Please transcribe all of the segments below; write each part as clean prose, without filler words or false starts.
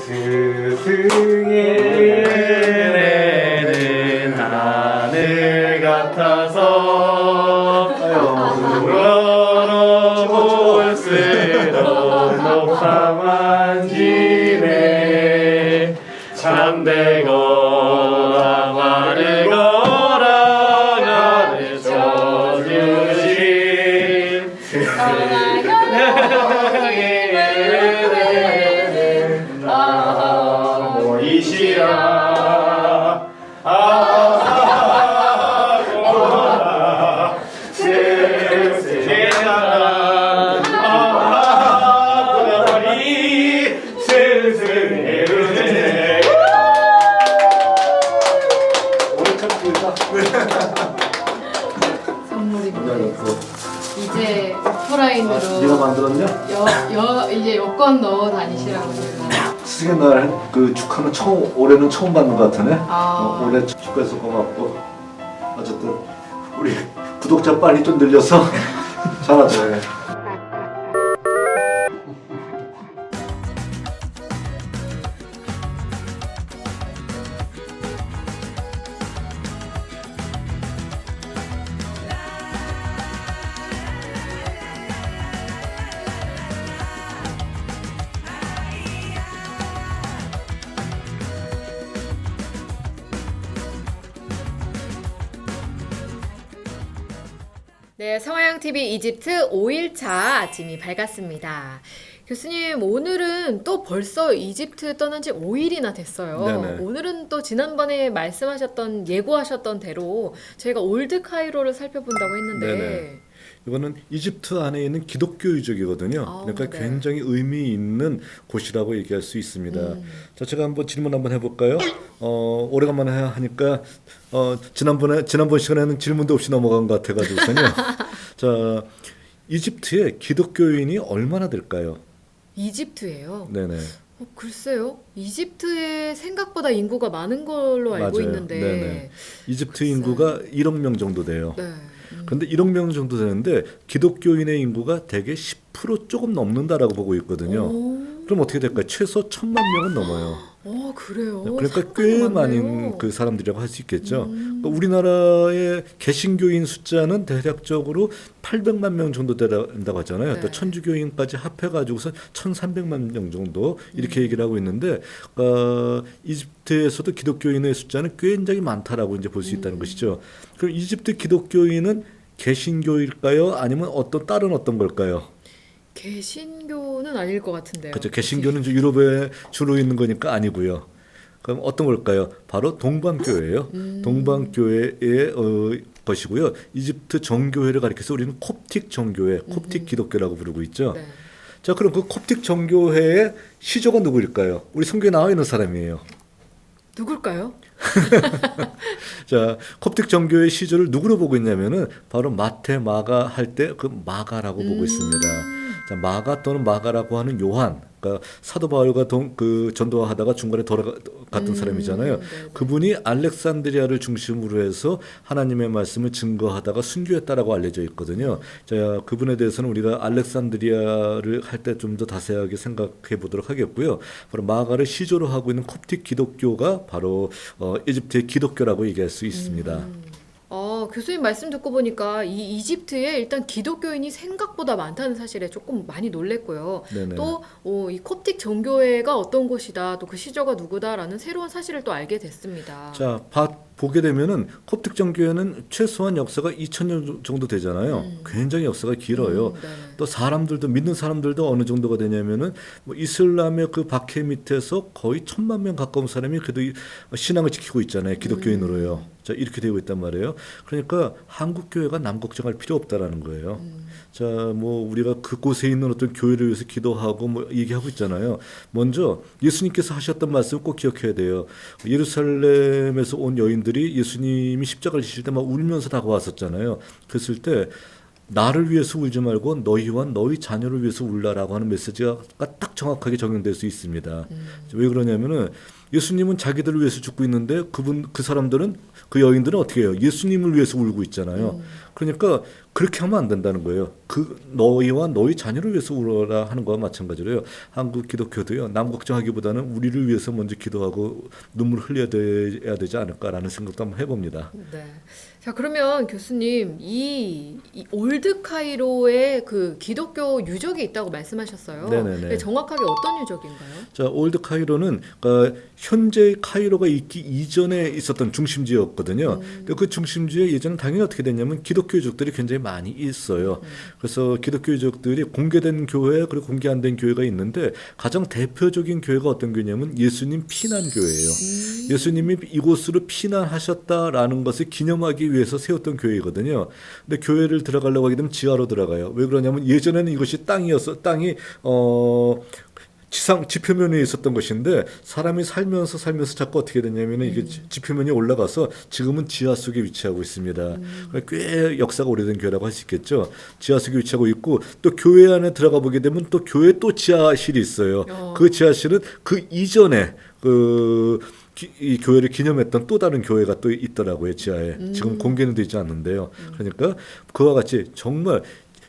스승의 하늘 같아서 우러러볼수록 높아 만지네 참되거라 바르거라 가르쳐 주신 이시라 아고라 스승의 아고라니 스승의 은혜. 오늘 참 좋다. 선물입니다. 그거. 이제 오프라인으로 네가 만들었냐? 이제 여권 넣어 다니시라고 제가. 스승의 날 그 축하는 올해는 처음 받는 것 같으네. 아. 올해 축하해서 고맙고 어쨌든 우리 구독자 빨리 좀 늘려서 잘하자. 네, 성화영TV 이집트 5일차 아침이 밝았습니다. 교수님, 오늘은 또 벌써 이집트 떠난 지 5일이나 됐어요. 네네. 오늘은 또 지난번에 말씀하셨던, 예고하셨던 대로 저희가 올드 카이로를 살펴본다고 했는데 네네. 이거는 이집트 안에 있는 기독교 유적이거든요. 그러니까 네. 굉장히 의미 있는 곳이라고 얘기할 수 있습니다. 자, 제가 한번 질문 한번 해볼까요? 오래간만에 하니까 지난번 시간에는 질문도 없이 넘어간 것 같아가지고서요. 자, 이집트에 기독교인이 얼마나 될까요? 이집트예요. 네네. 글쎄요. 이집트에 생각보다 인구가 많은 걸로 알고 맞아요. 있는데. 네네. 이집트 글쎄요. 인구가 1억 명 정도 돼요. 네. 그런데 1억 명 정도 되는데 기독교인의 인구가 대개 10% 조금 넘는다라고 보고 있거든요. 그럼 어떻게 될까요? 최소 1,000만 명은 넘어요. 그래요. 그러니까 상당히 꽤 많네요. 많은 그 사람들이라고 할 수 있겠죠. 그러니까 우리나라의 개신교인 숫자는 대략적으로 800만 명 정도 된다고 하잖아요. 네. 또 천주교인까지 합해가지고서 1,300만 명 정도 이렇게 얘기를 하고 있는데 이집트에서도 기독교인의 숫자는 굉장히 많다라고 이제 볼 수 있다는 것이죠. 그럼 이집트 기독교인은 개신교일까요? 아니면 다른 어떤 걸까요? 개신교는 아닐 것 같은데요. 그렇죠. 개신교는 이제 유럽에 주로 있는 거니까 아니고요. 그럼 어떤 걸까요? 바로 동방교회예요. 동방교회의 것이고요. 이집트 정교회를 가리켜서 우리는 콥틱 정교회, 콥틱 기독교라고 부르고 있죠. 네. 자, 그럼 그 콥틱 정교회의 시조가 누구일까요? 우리 성경에 나와 있는 사람이에요. 누굴까요? 자, 콥틱 정교회 시조를 누구로 보고 있냐면은 바로 마태, 마가 할 때 그 마가라고 보고 있습니다. 자, 마가 또는 마가라고 하는 요한, 그러니까 사도 바울과 전도하다가 중간에 돌아갔던 사람이잖아요. 네네. 그분이 알렉산드리아를 중심으로 해서 하나님의 말씀을 증거하다가 순교했다라고 알려져 있거든요. 자, 그분에 대해서는 우리가 알렉산드리아를 할 때 좀 더 자세하게 생각해 보도록 하겠고요. 바로 마가를 시조로 하고 있는 콥틱 기독교가 바로 이집트의 기독교라고 얘기할 수 있습니다. 교수님 말씀 듣고 보니까 이 이집트에 일단 기독교인이 생각보다 많다는 사실에 조금 많이 놀랬고요. 네네. 또 이 콥틱 정교회가 어떤 곳이다, 또 그 시조가 누구다라는 새로운 사실을 또 알게 됐습니다. 자, 보게 되면은 콥틱 정교회는 최소한 역사가 2000년 정도 되잖아요. 굉장히 역사가 길어요. 네. 또 믿는 사람들도 어느 정도가 되냐면은 뭐 이슬람의 그 박해 밑에서 거의 1,000만 명 가까운 사람이 그래도 신앙을 지키고 있잖아요. 기독교인으로요. 자, 이렇게 되고 있단 말이에요. 그러니까 한국 교회가 남 걱정할 필요 없다라는 거예요. 자, 뭐 우리가 그곳에 있는 어떤 교회를 위해서 기도하고 뭐 얘기하고 있잖아요. 먼저 예수님께서 하셨던 말씀을 꼭 기억해야 돼요. 예루살렘에서 온 여인들이 예수님이 십자가를 지실 때 막 울면서 다가왔었잖아요. 그랬을 때 나를 위해서 울지 말고 너희와 너희 자녀를 위해서 울라라고 하는 메시지가 딱 정확하게 적용될 수 있습니다. 왜 그러냐면은 예수님은 자기들을 위해서 죽고 있는데 그 사람들은 그 여인들은 어떻게 해요? 예수님을 위해서 울고 있잖아요. 그러니까 그렇게 하면 안 된다는 거예요. 그 너희와 너희 자녀를 위해서 울어라 하는 거와 마찬가지로요. 한국 기독교도요. 남 걱정하기보다는 우리를 위해서 먼저 기도하고 눈물 흘려야 되지 않을까라는 생각도 한번 해봅니다. 네. 자, 그러면 교수님, 이 올드 카이로에 그 기독교 유적이 있다고 말씀하셨어요. 네네네. 근데 정확하게 어떤 유적인가요? 자, 올드 카이로는 그러니까 현재 카이로가 있기 이전에 있었던 중심지였거든요. 근데 그 중심지에 예전에 당연히 어떻게 됐냐면 기독교 유적들이 굉장히 많이 있어요. 그래서 기독교 유적들이 공개된 교회 그리고 공개 안 된 교회가 있는데 가장 대표적인 교회가 어떤 교회냐면 예수님 피난교회예요. 예수님이 이곳으로 피난하셨다라는 것을 기념하기 위해서 세웠던 교회이거든요. 근데 교회를 들어가려고 하게 되면 지하로 들어가요. 왜 그러냐면 예전에는 이것이 땅이 지표면에 있었던 것인데 사람이 살면서 자꾸 어떻게 됐냐면 이게 지표면이 올라가서 지금은 지하 속에 위치하고 있습니다. 꽤 역사가 오래된 교회라고 할 수 있겠죠. 지하 속에 위치하고 있고 또 교회 안에 들어가 보게 되면 또 교회 또 지하실이 있어요. 그 지하실은 그 이전에 이 교회를 기념했던 또 다른 교회가 또 있더라고요. 지하에. 지금 공개는 되지 않는데요. 그러니까 그와 같이 정말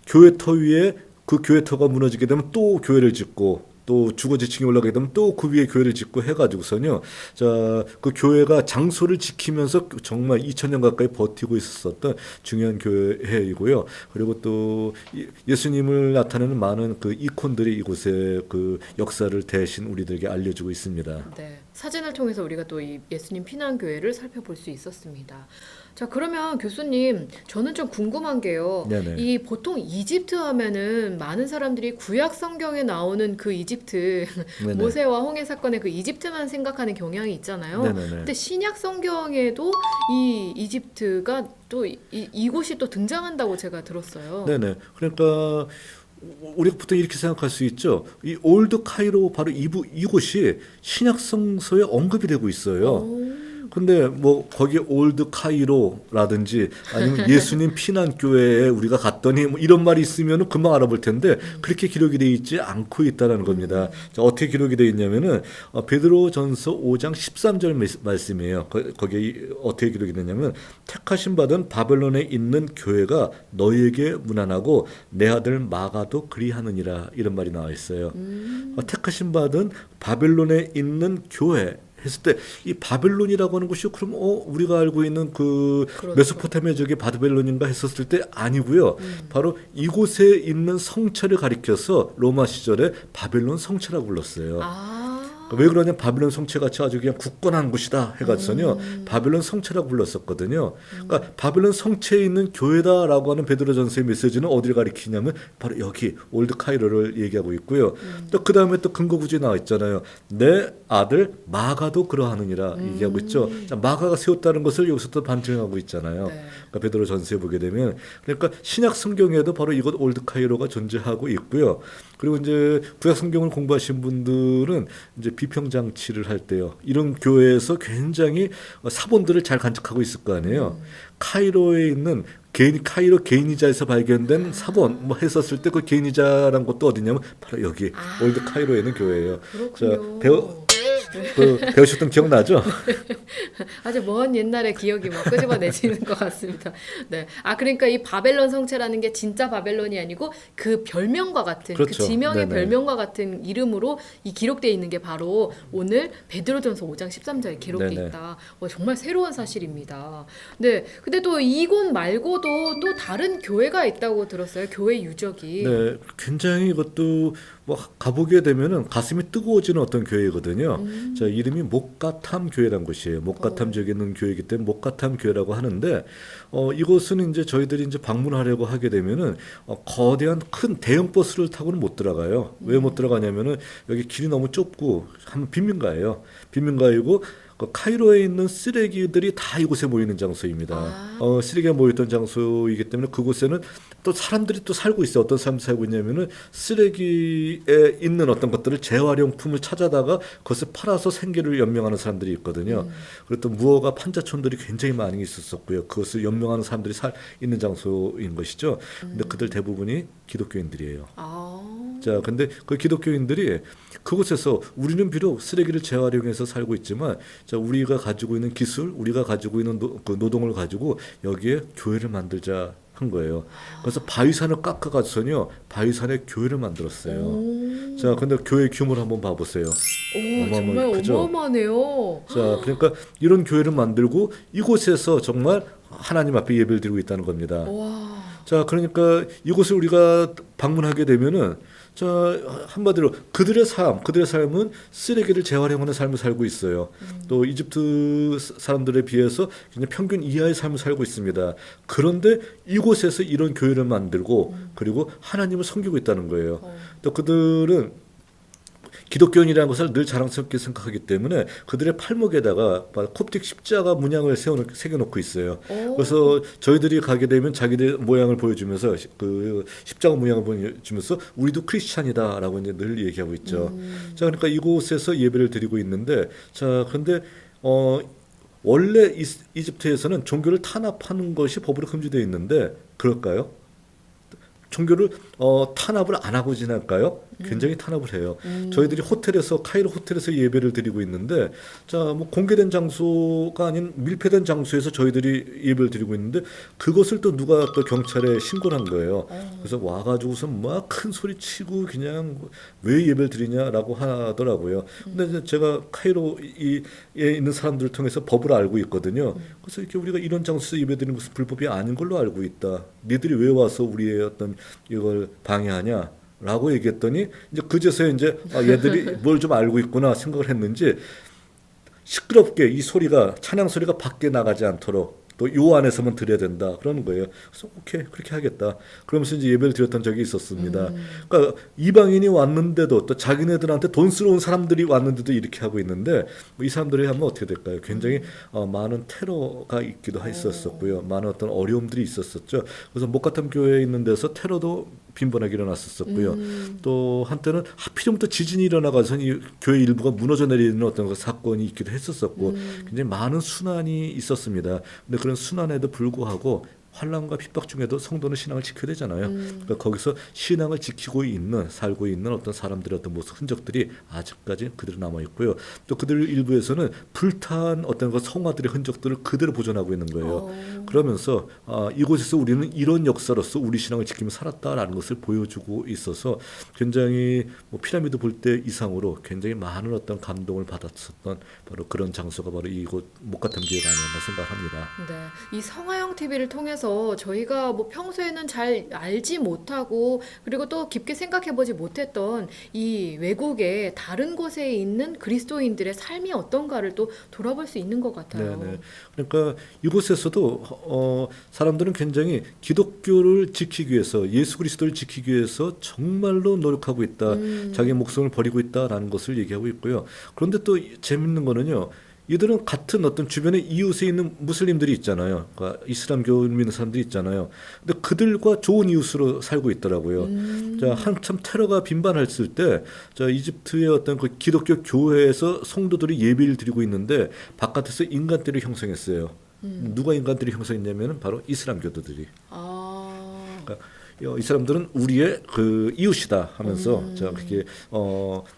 교회터 위에 그 교회터가 무너지게 되면 또 교회를 짓고 또 주거 지층이 올라가게 되면 또 그 위에 교회를 짓고 해가지고서는요. 자, 그 교회가 장소를 지키면서 정말 2000년 가까이 버티고 있었던 중요한 교회이고요. 그리고 또 예수님을 나타내는 많은 그 이콘들이 이곳에 그 역사를 대신 우리들에게 알려주고 있습니다. 네. 사진을 통해서 우리가 또 이 예수님 피난교회를 살펴볼 수 있었습니다. 자, 그러면 교수님, 저는 좀 궁금한 게요. 네네. 이 보통 이집트 하면은 많은 사람들이 구약 성경에 나오는 그 이집트, 네네. 모세와 홍해 사건의 그 이집트만 생각하는 경향이 있잖아요. 네네네. 근데 신약 성경에도 이 이집트가 또 이곳이 또 등장한다고 제가 들었어요. 네네. 그러니까 우리가 보통 이렇게 생각할 수 있죠. 이 올드 카이로 바로 이곳이 신약 성서에 언급이 되고 있어요. 근데 뭐 거기 올드 카이로라든지 아니면 예수님 피난교회에 우리가 갔더니 뭐 이런 말이 있으면 금방 알아볼 텐데 그렇게 기록이 돼 있지 않고 있다는 겁니다. 자, 어떻게 기록이 돼 있냐면은 베드로전서 5장 13절 말씀이에요. 거기에 어떻게 기록이 되냐면 택하신 받은 바벨론에 있는 교회가 너희에게 무난하고 내 아들 마가도 그리하느니라 이런 말이 나와 있어요. 택하신 받은 바벨론에 있는 교회 했을 때 이 바벨론이라고 하는 것이 그럼 우리가 알고 있는 그 그렇죠. 메소포타미아 지역의 바벨론인가 했었을 때 아니고요. 바로 이곳에 있는 성처를 가리켜서 로마 시절에 바벨론 성처라고 불렀어요. 왜 그러냐? 바벨론 성체같이 아주 그냥 굳건한 곳이다 해가지고요. 바벨론 성체라고 불렀었거든요. 그러니까 바벨론 성체에 있는 교회다라고 하는 베드로전서의 메시지는 어디를 가리키냐면 바로 여기 올드 카이로를 얘기하고 있고요. 또 그 다음에 또 근거 구절이 나와 있잖아요. 내 아들 마가도 그러하느니라 얘기하고 있죠. 자, 마가가 세웠다는 것을 여기서 또 반증하고 있잖아요. 네. 그러니까 베드로전서에 보게 되면 그러니까 신약 성경에도 바로 이곳 올드 카이로가 존재하고 있고요. 그리고 이제 구약 성경을 공부하신 분들은 이제 비평 장치를 할 때요. 이런 교회에서 굉장히 사본들을 잘 간직하고 있을 거 아니에요. 카이로에 있는 카이로 개인이자에서 발견된 사본 뭐 했었을 때 그 개인이자란 곳도 어디냐면 바로 여기 올드 카이로에 있는 교회예요. 그렇군요. 배우셨던 기억 나죠? 아주 먼 옛날의 기억이 막 끄집어내지는 것 같습니다. 네. 그러니까 이 바벨론 성체라는 게 진짜 바벨론이 아니고 그 별명과 같은 그렇죠. 그 지명의 네네. 별명과 같은 이름으로 이 기록되어 있는 게 바로 오늘 베드로전서 5장 13절에 기록되어 네네. 있다. 정말 새로운 사실입니다. 네. 근데 또 이곳 말고도 또 다른 교회가 있다고 들었어요. 교회 유적이. 네, 굉장히 이것도 뭐 가보게 되면은 가슴이 뜨거워지는 어떤 교회거든요. 자, 이름이 목가탐 교회란 곳이에요. 목가탐 지역에 있는 교회이기 때문에 목가탐 교회라고 하는데 이곳은 이제 저희들이 이제 방문하려고 하게 되면은 거대한 큰 대형 버스를 타고는 못 들어가요. 왜 못 들어가냐면은 여기 길이 너무 좁고 한 빈민가예요. 빈민가이고 그 카이로에 있는 쓰레기들이 다 이곳에 모이는 장소입니다. 쓰레기가 모였던 장소이기 때문에 그곳에는 또 사람들이 또 살고 있어요. 어떤 사람이 살고 있냐면은 쓰레기에 있는 어떤 것들을 재활용품을 찾아다가 그것을 팔아서 생계를 연명하는 사람들이 있거든요. 그리고 또 무허가 판자촌들이 굉장히 많이 있었었고요. 그것을 연명하는 사람들이 있는 장소인 것이죠. 근데 그들 대부분이 기독교인들이에요. 자, 근데 그 기독교인들이 그곳에서 우리는 비록 쓰레기를 재활용해서 살고 있지만, 자, 우리가 가지고 있는 기술, 우리가 가지고 있는 그 노동을 가지고 여기에 교회를 만들자 한 거예요. 그래서 바위산을 깎아가지고요, 바위산에 교회를 만들었어요. 자, 근데 교회 규모를 한번 봐보세요. 오, 정말 어마어마해, 그죠? 어마어마하네요. 자, 그러니까 이런 교회를 만들고 이곳에서 정말 하나님 앞에 예배를 드리고 있다는 겁니다. 와. 자, 그러니까 이곳을 우리가 방문하게 되면은, 자, 한마디로 그들의 삶은 쓰레기를 재활용하는 삶을 살고 있어요. 또 이집트 사람들에 비해서 그냥 평균 이하의 삶을 살고 있습니다. 그런데 이곳에서 이런 교회를 만들고 그리고 하나님을 섬기고 있다는 거예요. 또 그들은 기독교인이라는 것을 늘 자랑스럽게 생각하기 때문에 그들의 팔목에다가 콥틱 십자가 문양을 새겨놓고 있어요. 그래서 저희들이 가게 되면 자기들 모양을 보여주면서 그 십자가 모양을 보여주면서 우리도 크리스찬이다라고 이제 늘 얘기하고 있죠. 자, 그러니까 이곳에서 예배를 드리고 있는데, 자, 그런데 원래 이집트에서는 종교를 탄압하는 것이 법으로 금지되어 있는데 그럴까요? 종교를 탄압을 안 하고 지낼까요? 굉장히 탄압을 해요. 저희들이 카이로 호텔에서 예배를 드리고 있는데, 자, 뭐 공개된 장소가 아닌 밀폐된 장소에서 저희들이 예배를 드리고 있는데 그것을 또 누가 또 경찰에 신고를 한 거예요. 그래서 와가지고서 막 큰 소리 치고 그냥 왜 예배를 드리냐라고 하더라고요. 근데 이제 제가 카이로에 있는 사람들을 통해서 법을 알고 있거든요. 그래서 이렇게 우리가 이런 장소에서 예배 드리는 것은 불법이 아닌 걸로 알고 있다. 니들이 왜 와서 우리의 어떤 이걸 방해하냐? 라고 얘기했더니 이제 그제서야 이제 얘들이 뭘 좀 알고 있구나 생각을 했는지 시끄럽게 이 소리가 찬양 소리가 밖에 나가지 않도록 또 요 안에서만 드려야 된다 그러는 거예요. 그래서 오케이 그렇게 하겠다. 그러면서 이제 예배를 드렸던 적이 있었습니다. 그러니까 이방인이 왔는데도 또 자기네들한테 돈 쓰러 온 사람들이 왔는데도 이렇게 하고 있는데 이 사람들이 하면 어떻게 될까요? 굉장히 많은 테러가 있기도 했었고요. 많은 어떤 어려움들이 있었었죠. 그래서 목가탐 교회에 있는 데서 테러도 빈번하게 일어났었고요. 또 한때는 하필이면 또 지진이 일어나가서 이 교회 일부가 무너져 내리는 어떤 사건이 있기도 했었었고 굉장히 많은 순환이 있었습니다. 근데 그런 순환에도 불구하고 환난과 핍박 중에도 성도는 신앙을 지켜야 되잖아요. 그러니까 거기서 신앙을 지키고 있는 살고 있는 어떤 사람들의 어떤 모습 흔적들이 아직까지 그대로 남아 있고요. 또 그들 일부에서는 불탄 어떤 그 성화들의 흔적들을 그대로 보존하고 있는 거예요. 그러면서 이곳에서 우리는 이런 역사로서 우리 신앙을 지키며 살았다라는 것을 보여주고 있어서 굉장히 뭐 피라미드 볼 때 이상으로 굉장히 많은 어떤 감동을 받았었던 바로 그런 장소가 바로 이곳 목가탐 교회가 아니었나 생각합니다. 네, 이 성화영 TV를 통해서 저희가 뭐 평소에는 잘 알지 못하고 그리고 또 깊게 생각해보지 못했던 이 외국의 다른 곳에 있는 그리스도인들의 삶이 어떤가를 또 돌아볼 수 있는 것 같아요. 네네. 그러니까 이곳에서도 사람들은 굉장히 기독교를 지키기 위해서 예수 그리스도를 지키기 위해서 정말로 노력하고 있다. 자기 목숨을 버리고 있다라는 것을 얘기하고 있고요. 그런데 또 재밌는 거는요. 이들은 같은 어떤 주변에 이웃에 있는 무슬림들이 있잖아요. 그러니까 이슬람교를 믿는 사람들이 있잖아요. 근데 그들과 좋은 이웃으로 살고 있더라고요. 자, 한참 테러가 빈번했을 때, 자, 이집트의 어떤 그 기독교 교회에서 성도들이 예배를 드리고 있는데 바깥에서 인간들을 형성했어요. 누가 인간들을 형성했냐면은 바로 이슬람교도들이. 그러니까 이 사람들은 우리의 그 이웃이다 하면서 자 그렇게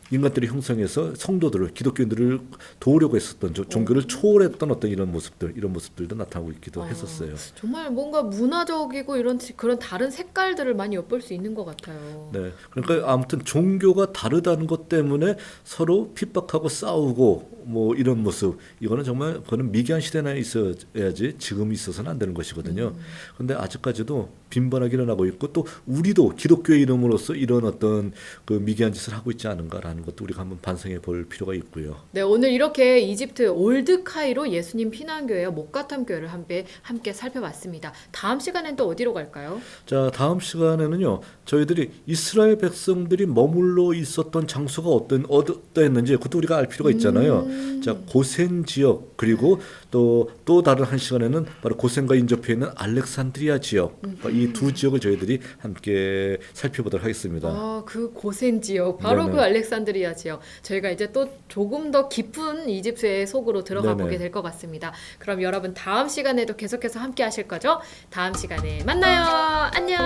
인간들이 형성해서 성도들을 기독교인들을 도우려고 했었던 종교를 초월했던 어떤 이런 모습들도 나타나고 있기도 했었어요. 정말 뭔가 문화적이고 이런 그런 다른 색깔들을 많이 엿볼 수 있는 것 같아요. 네, 그러니까 아무튼 종교가 다르다는 것 때문에 서로 핍박하고 싸우고 뭐 이런 모습 이거는 정말 그거는 미개한 시대나 있어야지 지금 있어서는 안 되는 것이거든요. 그런데 아직까지도 빈번하게 일어나고 있고 또 우리도 기독교의 이름으로서 이런 어떤 그 미개한 짓을 하고 있지 않은가라는 것도 우리가 한번 반성해 볼 필요가 있고요. 네, 오늘 이렇게 이집트 올드 카이로 예수님 피난교회와 목가탐 교회를 함께 살펴봤습니다. 다음 시간엔 또 어디로 갈까요? 자, 다음 시간에는요. 저희들이 이스라엘 백성들이 머물러 있었던 장소가 어떠했는지 그것도 우리가 알 필요가 있잖아요. 자, 고센 지역 그리고 또 다른 한 시간에는 바로 고센과 인접해 있는 알렉산드리아 지역 이 두 지역을 저희들이 함께 살펴보도록 하겠습니다. 그 고센 지역, 바로 네네. 그 알렉산드리아 지역. 저희가 이제 또 조금 더 깊은 이집트의 속으로 들어가 네네. 보게 될 것 같습니다. 그럼 여러분 다음 시간에도 계속해서 함께 하실 거죠? 다음 시간에 만나요. 안녕.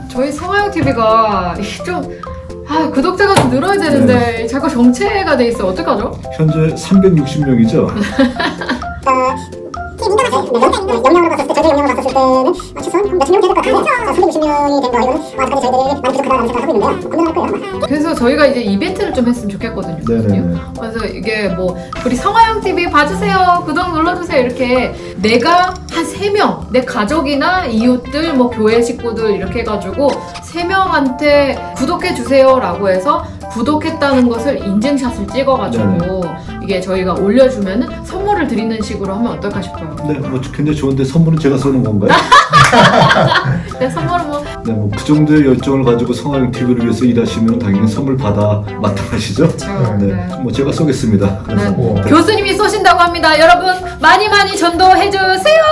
저희 성화영 TV가 좀 구독자가 좀 늘어야 되는데 자꾸 정체가 돼 있어. 어떡하죠? 현재 360명이죠. 영향으로 봤을 때, 저희들 영향으로 봤을 때는 최소한 몇천 명 되는 것 같아요. 360명이 된 거, 이거는 아직까지 저희들이 많이 부족하다는 생각을 하고 있는데요. 건강할 거예요, 아마. 그래서 저희가 이제 이벤트를 좀 했으면 좋겠거든요. 네네네. 그래서 이게 뭐 우리 성화영 TV 봐주세요, 구독 눌러주세요 이렇게 내가 한 3명, 내 가족이나 이웃들, 뭐 교회 식구들 이렇게 해가지고 3명한테 구독해주세요라고 해서 구독했다는 것을 인증샷을 찍어가지고 이게 저희가 올려주면은 선물을 드리는 식으로 하면 어떨까 싶어요. 네, 뭐 굉장히 좋은데 선물은 제가 쏘는 건가요? 네, 선물은 뭐 네, 뭐 그 정도의 열정을 가지고 성화영 TV를 위해서 일하시면 당연히 선물 받아 마땅하시죠? 그렇죠. 네, 네. 뭐 제가 쏘겠습니다. 그래서 네. 교수님이 쏘신다고 합니다. 여러분 많이 전도해 주세요.